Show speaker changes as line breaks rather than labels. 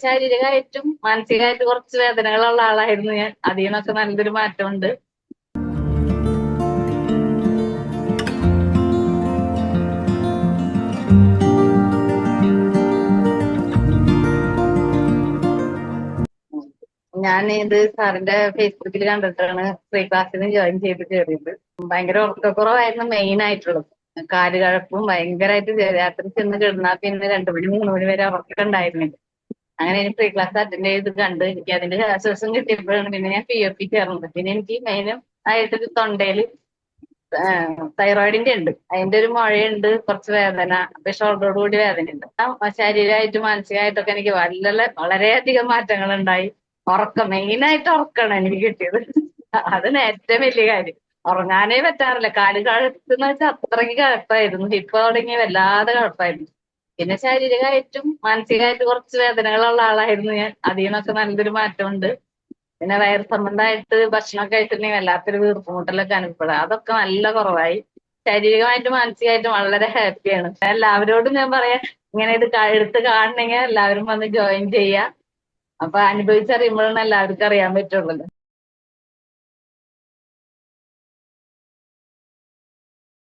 ശാരീരികമായിട്ടും മാനസികമായിട്ടും കുറച്ച് വേദനകളുള്ള ആളായിരുന്നു ഞാൻ. അതിൽ നിന്നൊക്കെ നല്ലൊരു മാറ്റമുണ്ട്. ഞാൻ ഇത് സാറിന്റെ ഫേസ്ബുക്കിൽ കണ്ടിട്ടാണ് ഫ്രീ ക്ലാസ്സിന് ജോയിൻ ചെയ്ത് കയറിയത്. ഭയങ്കര ഉറക്കക്കുറവായിരുന്നു മെയിൻ ആയിട്ടുള്ളത്. കാലുകഴപ്പും ഭയങ്കരമായിട്ട് രാത്രി ചെന്ന് കിടന്നാ പിന്നെ 2 മണി 3 മണി വരെ ഉറക്കമുണ്ടായിരുന്നില്ല. അങ്ങനെ എനിക്ക് ഫ്രീ ക്ലാസ് അറ്റൻഡ് ചെയ്ത് കണ്ട് എനിക്ക് അതിന്റെ ആശ്വാസം കിട്ടിയപ്പോഴാണ് പിന്നെ ഞാൻ PFP ചേർന്നത്. പിന്നെ എനിക്ക് മെയിനും ആയിട്ട് തൊണ്ടയില് തൈറോയിഡിന്റെ ഉണ്ട്, അതിന്റെ ഒരു മുഴയുണ്ട്, കുറച്ച് വേദന, ഷോൾഡറോട് കൂടി വേദനയുണ്ട്. ശാരീരികമായിട്ടും മാനസികമായിട്ടൊക്കെ എനിക്ക് വളരെയധികം മാറ്റങ്ങൾ ഉണ്ടായി. ഉറക്കം മെയിനായിട്ട് ഉറക്കമാണ് എനിക്ക് കിട്ടിയത്. അതാണ് ഏറ്റവും വലിയ കാര്യം. ഉറങ്ങാനേ പറ്റാറില്ല. കാല് കഴുത്തെന്ന് വെച്ചാൽ അത്രയ്ക്ക് കഴപ്പായിരുന്നു. ഇപ്പൊ തുടങ്ങി വല്ലാതെ കഴപ്പായിരുന്നു. പിന്നെ ശാരീരികമായിട്ടും മാനസികമായിട്ടും കുറച്ച് വേദനകളുള്ള ആളായിരുന്നു ഞാൻ. അതിൽ നിന്നൊക്കെ നല്ലൊരു മാറ്റമുണ്ട്. പിന്നെ വയറ് സംബന്ധമായിട്ട് ഭക്ഷണമൊക്കെ കഴിച്ചിട്ടുണ്ടെങ്കിൽ വല്ലാത്തൊരു വീർപ്പുമുട്ടലൊക്കെ അനുഭവപ്പെടുക, അതൊക്കെ നല്ല കുറവായി. ശാരീരികമായിട്ടും മാനസികമായിട്ടും വളരെ ഹാപ്പിയാണ്. എല്ലാവരോടും ഞാൻ പറയാം, ഇങ്ങനെ ഇത് എടുത്ത് കാണണമെങ്കിൽ എല്ലാവരും വന്ന് ജോയിൻ ചെയ്യാം. അപ്പൊ അനുഭവിച്ചറിയുമ്പോഴാണ് എല്ലാവർക്കും അറിയാൻ പറ്റുള്ളൂ.